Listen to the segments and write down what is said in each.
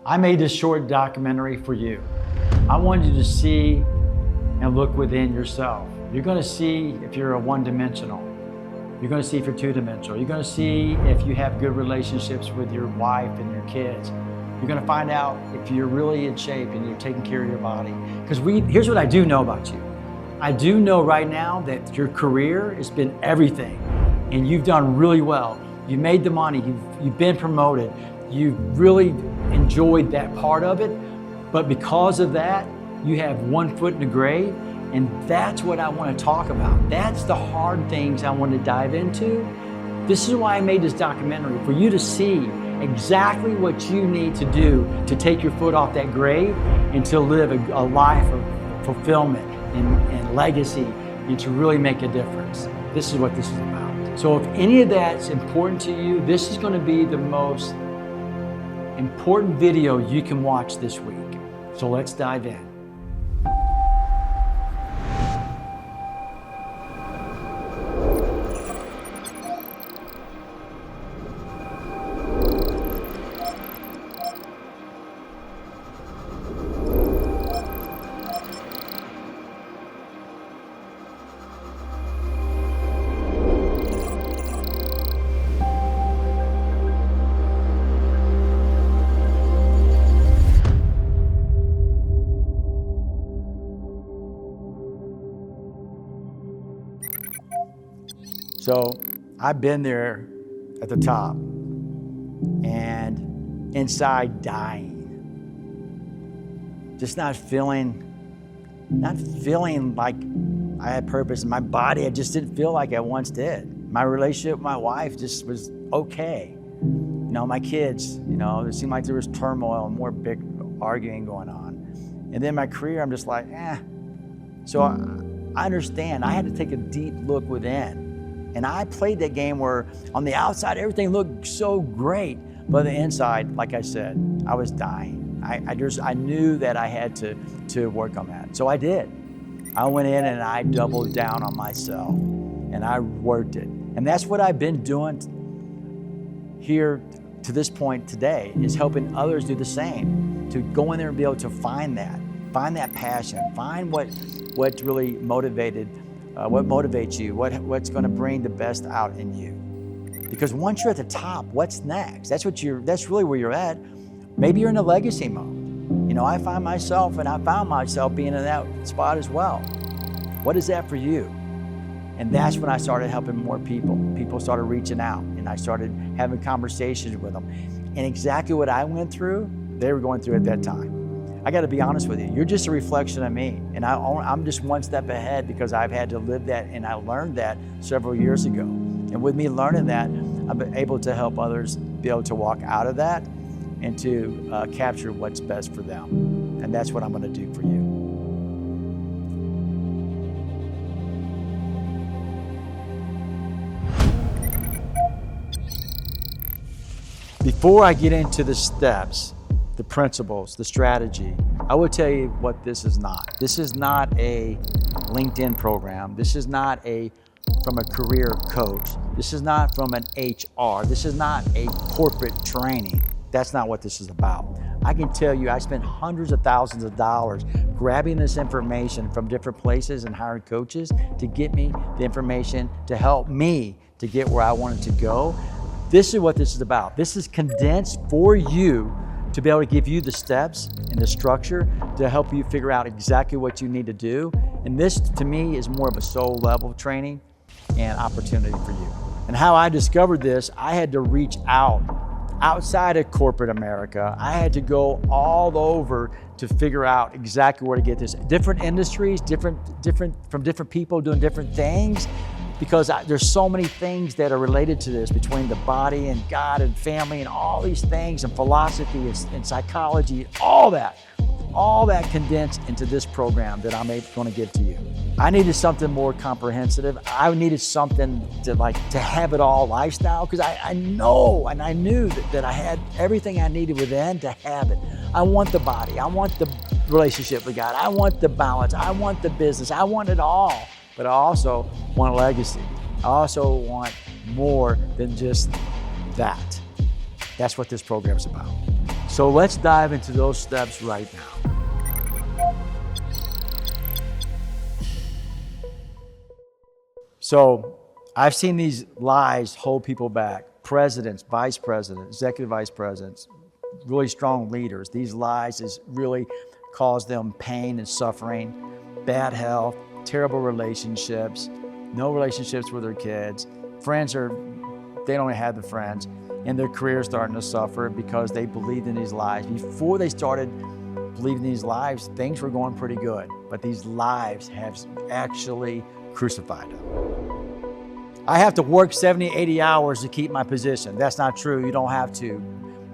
I made this short documentary for you. I wanted you to see and look within yourself. You're gonna see if you're a one-dimensional. You're gonna see if you're two-dimensional. You're gonna see if you have good relationships with your wife and your kids. You're gonna find out if you're really in shape and you're taking care of your body. Because here's what I do know about you. I do know right now that your career has been everything and you've done really well. You made the money, you've been promoted, you've really enjoyed that part of it, but because of that, you have one foot in the grave, and that's what I want to talk about. That's the hard things I want to dive into. This is why I made this documentary, for you to see exactly what you need to do to take your foot off that grave and to live a life of fulfillment and legacy and to really make a difference. This is what this is about. So if any of that's important to you, this is going to be the most important video you can watch this week. So let's dive in. So I've been there at the top and inside dying. Just not feeling like I had purpose in my body. I just didn't feel like I once did. My relationship with my wife just was okay. You know, my kids, you know, it seemed like there was turmoil and more big arguing going on. And then my career, I'm just like, So I understand. I had to take a deep look within. And I played that game where on the outside, everything looked so great. But on the inside, like I said, I was dying. I knew that I had to work on that. So I did. I went in and I doubled down on myself and I worked it. And that's what I've been doing here to this point today, is helping others do the same, to go in there and be able to find that passion, find what really what motivates you, what's going to bring the best out in you. Because once you're at the top, what's next? That's really where you're at. Maybe you're in a legacy mode. You know, I found myself being in that spot as well. What is that for you? And that's when I started helping more people. People started reaching out and I started having conversations with them. And exactly what I went through, they were going through at that time. I got to be honest with you. You're just a reflection of me. And I'm just one step ahead because I've had to live that, and I learned that several years ago. And with me learning that, I've been able to help others be able to walk out of that and to capture what's best for them. And that's what I'm going to do for you. Before I get into the steps, the principles, the strategy, I will tell you what this is not. This is not a LinkedIn program. This is not from a career coach. This is not from an HR. This is not a corporate training. That's not what this is about. I can tell you I spent hundreds of thousands of dollars grabbing this information from different places and hiring coaches to get me the information to help me to get where I wanted to go. This is what this is about. This is condensed for you to be able to give you the steps and the structure to help you figure out exactly what you need to do. And this, to me, is more of a soul level training and opportunity for you. And how I discovered this, I had to reach outside of corporate America. I had to go all over to figure out exactly where to get this. Different industries, from different people doing different things, because there's so many things that are related to this between the body and God and family and all these things and philosophy and psychology, all that condensed into this program that I'm going to give to you. I needed something more comprehensive. I needed something to have it all lifestyle, because I know and I knew that I had everything I needed within to have it. I want the body, I want the relationship with God, I want the balance, I want the business, I want it all. But I also want a legacy. I also want more than just that. That's what this program's about. So let's dive into those steps right now. So I've seen these lies hold people back. Presidents, vice presidents, executive vice presidents, really strong leaders. These lies has really caused them pain and suffering, bad health, terrible relationships, no relationships with their kids. They don't have the friends, and their career starting to suffer because they believed in these lies. Before they started believing these lies, things were going pretty good, but these lies have actually crucified them. I have to work 70, 80 hours to keep my position. That's not true. You don't have to.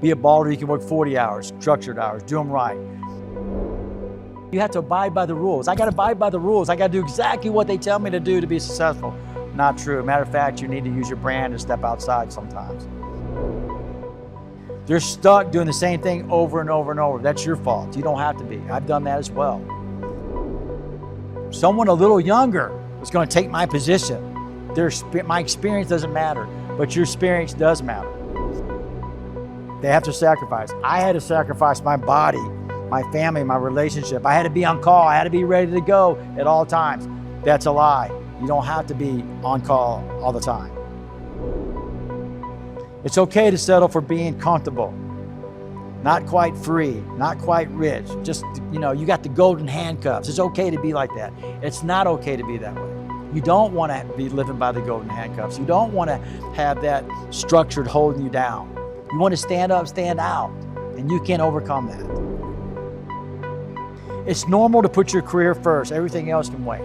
Be a baller, you can work 40 hours, structured hours, do them right. You have to abide by the rules. I got to abide by the rules. I got to do exactly what they tell me to do to be successful. Not true. Matter of fact, you need to use your brand and step outside sometimes. They're stuck doing the same thing over and over and over. That's your fault. You don't have to be. I've done that as well. Someone a little younger is going to take my position. My experience doesn't matter, but your experience does matter. They have to sacrifice. I had to sacrifice my body, my family, my relationship. I had to be on call. I had to be ready to go at all times. That's a lie. You don't have to be on call all the time. It's okay to settle for being comfortable, not quite free, not quite rich. Just, you got the golden handcuffs. It's okay to be like that. It's not okay to be that way. You don't want to be living by the golden handcuffs. You don't want to have that structured holding you down. You want to stand up, stand out, and you can overcome that. It's normal to put your career first. Everything else can wait.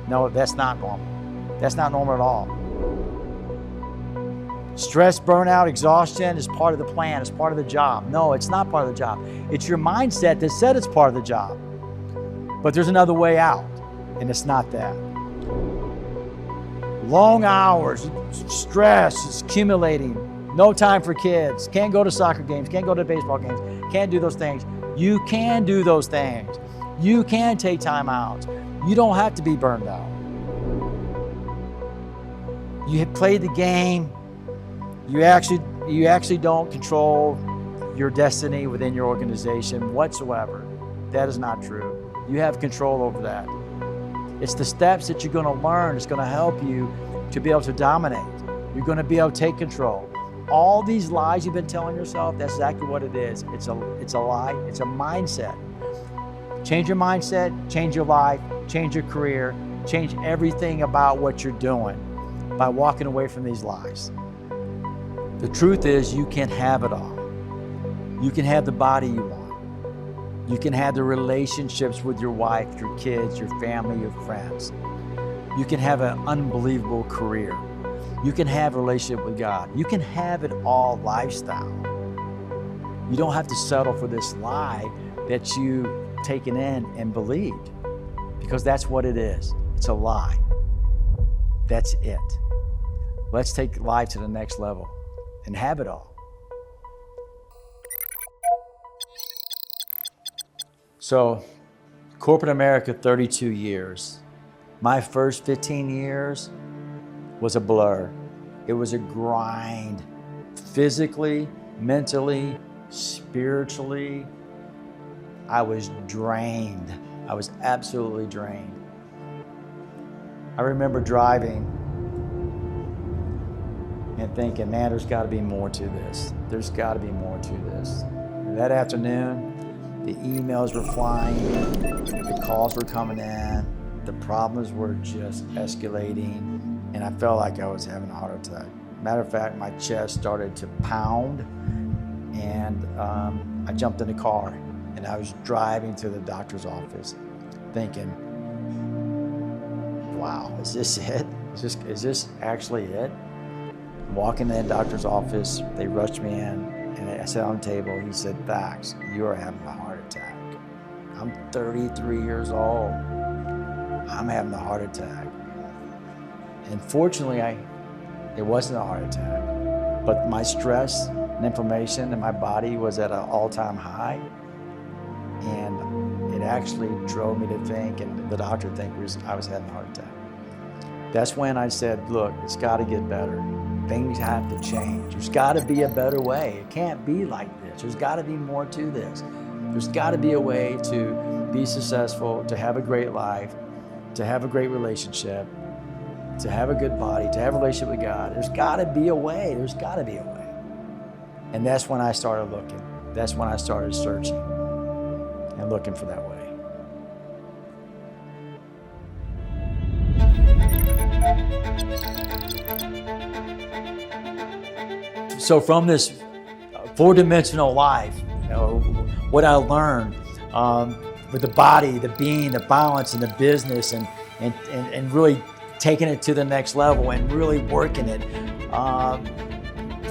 No, that's not normal. That's not normal at all. Stress, burnout, exhaustion is part of the plan. It's part of the job. No, it's not part of the job. It's your mindset that said it's part of the job. But there's another way out, and it's not that. Long hours, stress is accumulating, no time for kids, can't go to soccer games, can't go to baseball games, can't do those things. You can do those things. You can take time out. You don't have to be burned out. You have played the game. You actually don't control your destiny within your organization whatsoever. That is not true. You have control over that. It's the steps that you're going to learn. It's going to help you to be able to dominate. You're going to be able to take control. All these lies you've been telling yourself, that's exactly what it is. It's a lie. It's a mindset. Change your mindset, change your life, change your career, change everything about what you're doing by walking away from these lies. The truth is, you can have it all. You can have the body you want. You can have the relationships with your wife, your kids, your family, your friends. You can have an unbelievable career. You can have a relationship with God. You can have it all lifestyle. You don't have to settle for this lie that you've taken in and believed, because that's what it is. It's a lie. That's it. Let's take life to the next level and have it all. So, corporate America, 32 years. My first 15 years was a blur. It was a grind, physically, mentally, spiritually. I was drained. I was absolutely drained. I remember driving and thinking, man, there's got to be more to this. There's got to be more to this. That afternoon, the emails were flying in, the calls were coming in, the problems were just escalating, and I felt like I was having a heart attack. Matter of fact, my chest started to pound, and I jumped in the car, and I was driving to the doctor's office thinking, wow, is this it? Is this actually it? Walking in the doctor's office, they rushed me in, and I sat on the table. He said, "Thax, you are having a heart attack." I'm 33 years old. I'm having a heart attack. And fortunately, it wasn't a heart attack, but my stress and inflammation in my body was at an all-time high. And it actually drove me to think, and the doctor think I was having a heart attack. That's when I said, look, it's got to get better. Things have to change. There's got to be a better way. It can't be like this. much. There's got to be more to this. There's got to be a way to be successful, to have a great life, to have a great relationship, to have a good body, to have a relationship with God. There's got to be a way. There's got to be a way. And that's when I started looking. That's when I started searching and looking for that way. So from this four-dimensional life, what I learned with the body, the being, the balance, and the business, and really taking it to the next level and really working it,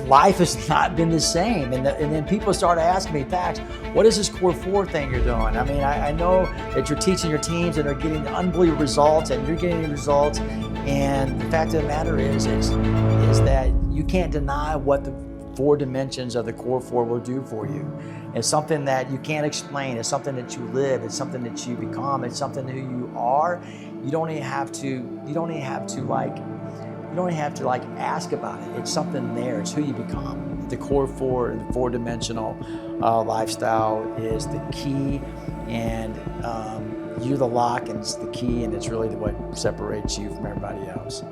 life has not been the same. And then people started asking me, Thax, what is this Core 4 thing you're doing? I mean, I know that you're teaching your teams and they're getting unbelievable results, and you're getting results. And the fact of the matter is that you can't deny what the 4 dimensions of the Core 4 will do for you. It's something that you can't explain. It's something that you live. It's something that you become. It's something who you are. You don't even have to ask about it. It's something there. It's who you become. The Core 4, the 4-dimensional lifestyle is the key, and you're the lock, and it's the key, and it's really what separates you from everybody else.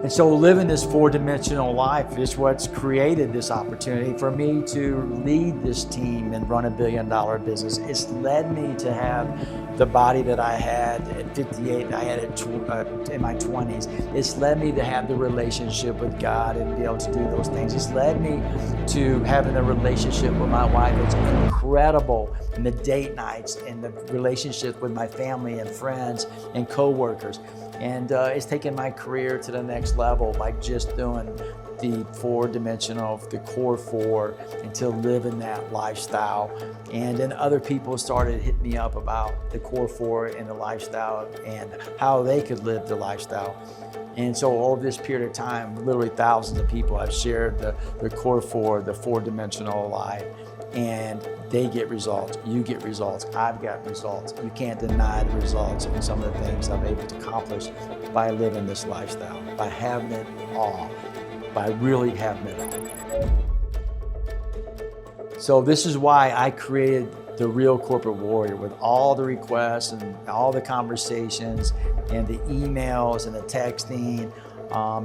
And so living this 4-dimensional life is what's created this opportunity for me to lead this team and run $1 billion business. It's led me to have the body that I had at 58, I had it in my 20s. It's led me to have the relationship with God and be able to do those things. It's led me to having a relationship with my wife that's incredible, and the date nights and the relationship with my family and friends and coworkers. And it's taken my career to the next level by just doing the 4-dimensional, the Core 4, and to live in that lifestyle. And then other people started hitting me up about the Core 4 and the lifestyle and how they could live the lifestyle. And so over this period of time, literally thousands of people have shared the Core 4, the 4-dimensional life. And they get results, you get results, I've got results. You can't deny the results and some of the things I'm able to accomplish by living this lifestyle, by having it all, by really having it all. So this is why I created the Real Corporate Warrior, with all the requests and all the conversations and the emails and the texting.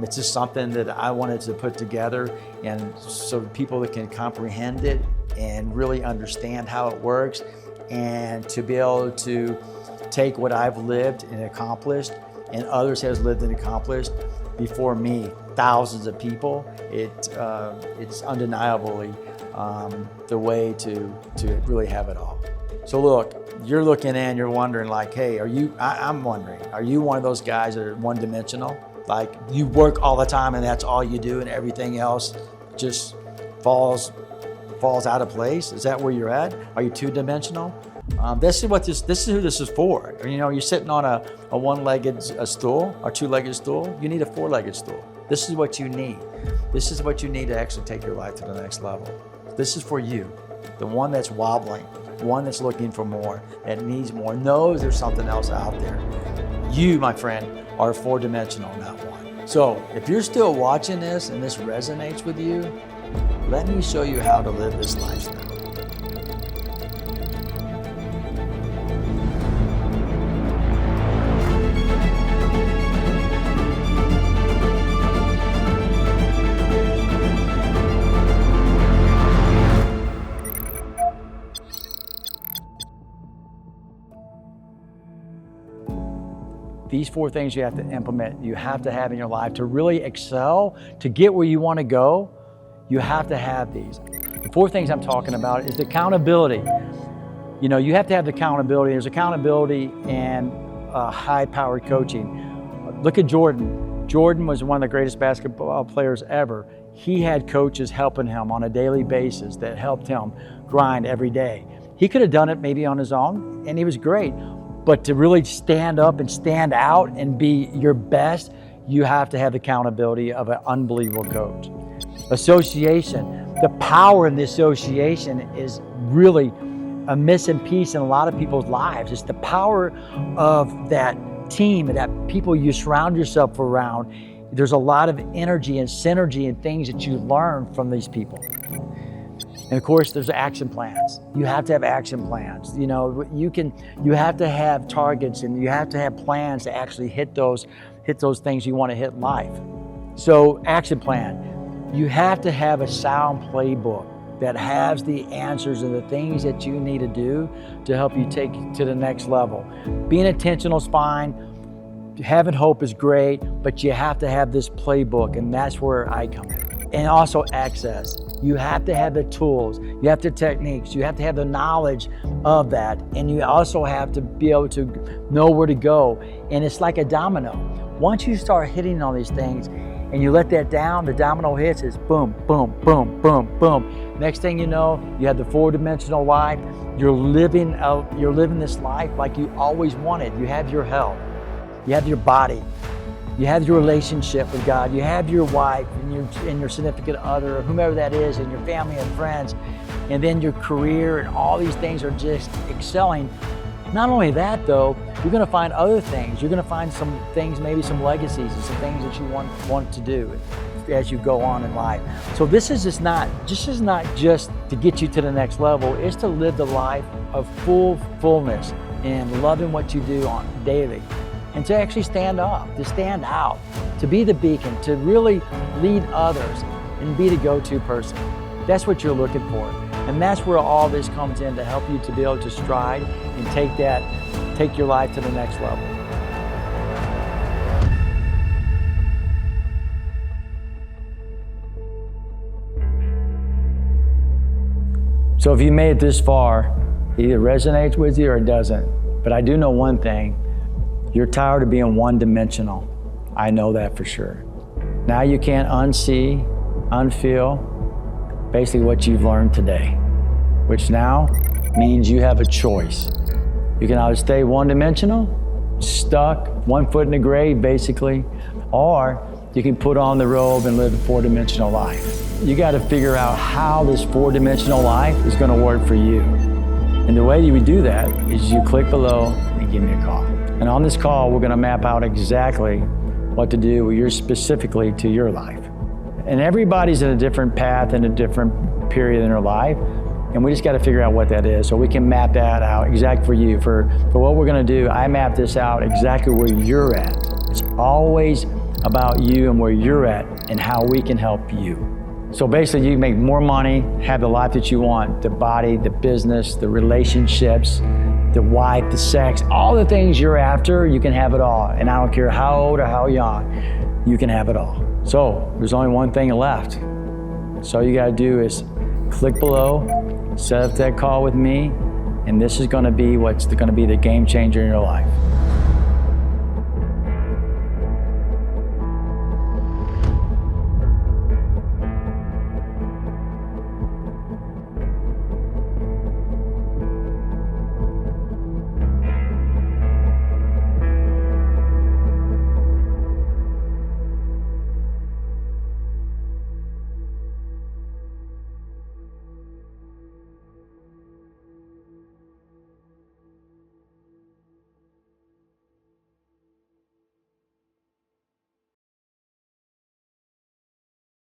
It's just something that I wanted to put together, and so people that can comprehend it and really understand how it works, and to be able to take what I've lived and accomplished and others has lived and accomplished before me, thousands of people. It's undeniably the way to really have it all. So look, you're looking in, you're wondering like, hey, I'm wondering, are you one of those guys that are one-dimensional? Like you work all the time and that's all you do and everything else just falls out of place? Is that where you're at? Are you two-dimensional? This is who this is for. You know, you're sitting on a one-legged stool or two-legged stool. You need a four-legged stool. This is what you need. This is what you need to actually take your life to the next level. This is for you, the one that's wobbling, one that's looking for more, that needs more, knows there's something else out there. You, my friend, are four-dimensional, not one. So if you're still watching this and this resonates with you, let me show you how to live this lifestyle. These 4 things you have to implement, you have to have in your life to really excel, to get where you want to go. You have to have these. The 4 things I'm talking about is the accountability. You know, you have to have the accountability. There's accountability and high-powered coaching. Look at Jordan. Jordan was one of the greatest basketball players ever. He had coaches helping him on a daily basis that helped him grind every day. He could have done it maybe on his own, and he was great. But to really stand up and stand out and be your best, you have to have the accountability of an unbelievable coach. Association, the power in the association is really a missing piece in a lot of people's lives. It's the power of that team and that people you surround yourself around. There's a lot of energy and synergy and things that you learn from these people. And of course, there's action plans. You have to have action plans. You know, you have to have targets, and you have to have plans to actually hit those things you want to hit in life. So action plan. You have to have a sound playbook that has the answers and the things that you need to do to help you take to the next level. Being intentional is fine. Having hope is great, but you have to have this playbook, and that's where I come in. And also access. You have to have the tools, you have the techniques, you have to have the knowledge of that, and you also have to be able to know where to go. And it's like a domino. Once you start hitting all these things and you let that down, the domino hits, is boom, boom, boom, boom, boom. Next thing you know, you have the four-dimensional life. You're living this life like you always wanted. You have your health, you have your body, you have your relationship with God, you have your wife and your significant other, or whomever that is, and your family and friends, and then your career, and all these things are just excelling. Not only that though, you're gonna find other things. You're gonna find some things, maybe some legacies and some things that you want to do as you go on in life. So this is not just to get you to the next level, it's to live the life of fullness and loving what you do on daily. And to actually stand up, to stand out, to be the beacon, to really lead others and be the go-to person. That's what you're looking for. And that's where all this comes in, to help you to be able to stride and take your life to the next level. So if you made it this far, it either resonates with you or it doesn't. But I do know one thing. You're tired of being one-dimensional. I know that for sure. Now you can't unsee, unfeel basically what you've learned today, which now means you have a choice. You can either stay one-dimensional, stuck, 1 foot in the grave basically, or you can put on the robe and live a four-dimensional life. You got to figure out how this four-dimensional life is going to work for you. And the way you would do that is you click below and give me a call. And on this call, we're gonna map out exactly what to do specifically to your life. And everybody's in a different path and a different period in their life, and we just gotta figure out what that is so we can map that out exactly for you. For what we're gonna do, I map this out exactly where you're at. It's always about you and where you're at and how we can help you. So basically, you can make more money, have the life that you want, the body, the business, the relationships, the wife, the sex, all the things you're after, you can have it all. And I don't care how old or how young, you can have it all. So there's only one thing left. So all you gotta do is click below, set up that call with me, and this is gonna be what's gonna be the game changer in your life.